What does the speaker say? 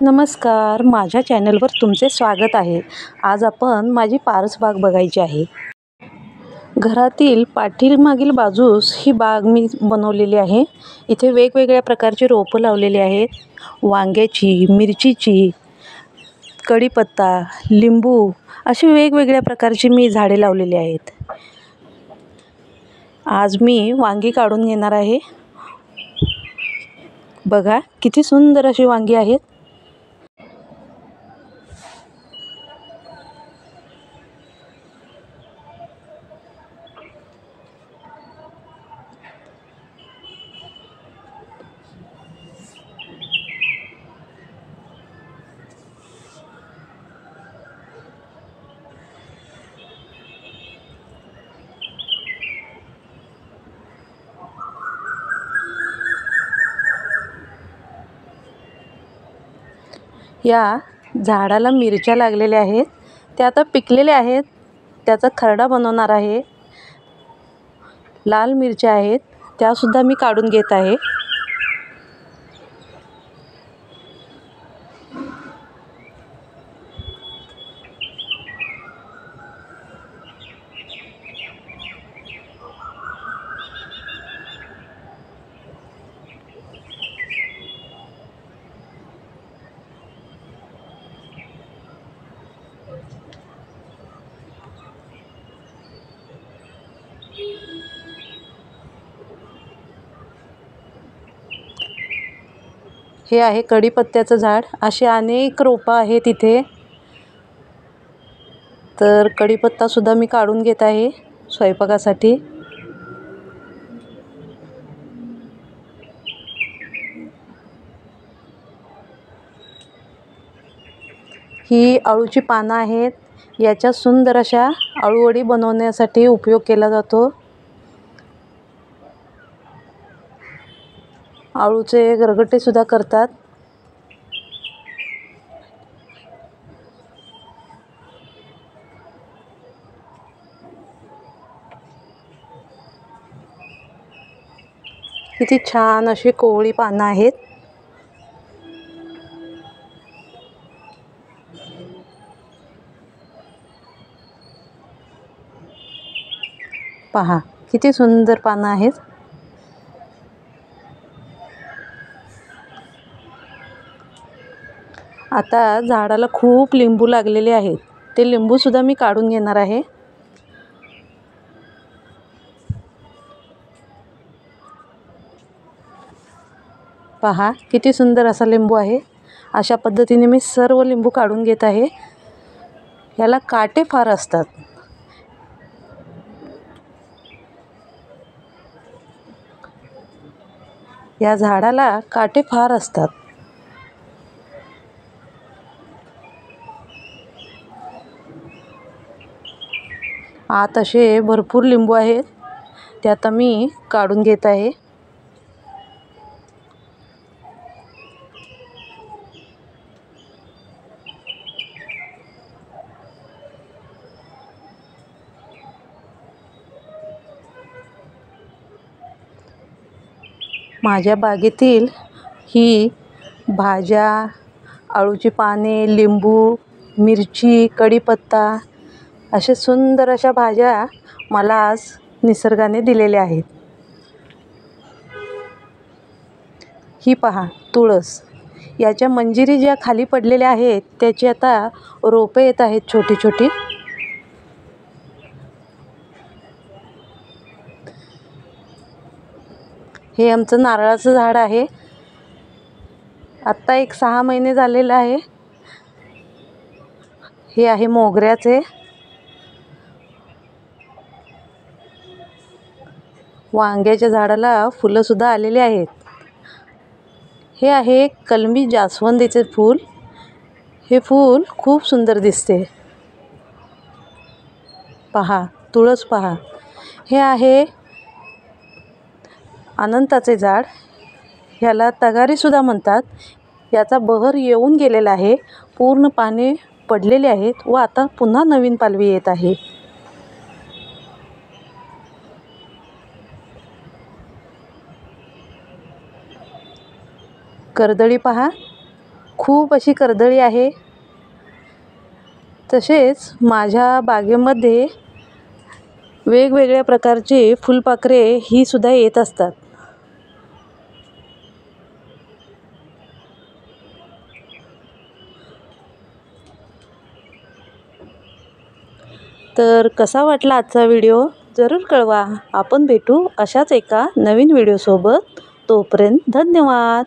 नमस्कार, माझ्या चॅनलवर तुमचे स्वागत आहे. आज आपण माझी परसबाग बघायची आहे. घरातील पाठीमागील बाजूस ही बाग मी बनवलेली आहे. इथे वेगवेगळ्या प्रकारची रोपं लावलेली आहेत. वांग्याची, मिरचीची, कढीपत्ता, लिंबू अशी वेगवेगळ्या प्रकारची मी झाडे लावलेली आहेत. आज मी वांगी काढून घेणार आहे. बघा किती सुंदर अशी वांगी आहेत. या झाडाला मिरच्या लागलेल्या आहेत. त्या आता पिकलेल्या आहेत. त्याचा खरडा बनवणार आहे. लाल मिरच्या आहेत, त्यासुद्धा मी काढून घेत आहे. हे आहे कढीपत्त्याचं झाड. असे अनेक रोपं आहेत इथे. तर कढीपत्ता सुद्धा मी काढून घेत आहे स्वयंपाकासाठी. ही अळूची पानं आहेत. याच्या सुंदर अशा अळूवडी बनवण्यासाठी उपयोग केला जातो. अळूचे गरगटे सुद्धा करतात. किती छान अशी कोवळी पानं आहेत. पहा किती सुंदर पानं आहेत. आता झाडाला खूप लिंबू लागलेले आहेत. ते लिंबू सुद्धा मी काढून घेणार आहे. पहा किती सुंदर असा लिंबू आहे. अशा पद्धतीने मी सर्व लिंबू काढून घेत आहे. याला काटे फार असतात. या झाडाला काटे फार असतात. आत असे भरपूर लिंबू आहेत. ते आता मी काढून घेत आहे. माझ्या बागेतील ही भाज्या, अळूची पाने, लिंबू, मिरची, कढीपत्ता अशा सुंदर अशा भाज्या मला आज निसर्गाने दिलेल्या आहेत. ही पहा तुळस. याच्या मंजिरी ज्या खाली पडलेल्या आहेत त्याची आता रोपे येत आहेत छोटी छोटी. हे आमचं नारळाचं झाड आहे. आत्ता एक 6 महिने झालेलं आहे. हे आहे मोगऱ्याचे. वांग्याच्या झाडाला फुलं सुद्धा आलेली आहेत. हे आहे कलमी जास्वंदीचे फूल. हे फूल खूप सुंदर दिसते. पहा तुळस पहा. हे आहे अनंताचे झाड. ह्याला तगारी सुद्धा म्हणतात. याचा बहर येऊन गेलेला आहे. पूर्ण पाने पडलेले आहेत व आता पुन्हा नवीन पालवी येत आहे. कर्दळी पहा. खूप अशी कर्दळी आहे. तसेच माझ्या बागेमध्ये वेगवेगळ्या प्रकारचे फुलपाखरे ही सुद्धा येत असतात. तर कसा वाटला आजचा व्हिडिओ जरूर कळवा. आपण भेटू अशाच एका नवीन व्हिडिओसोबत. तोपर्यंत धन्यवाद.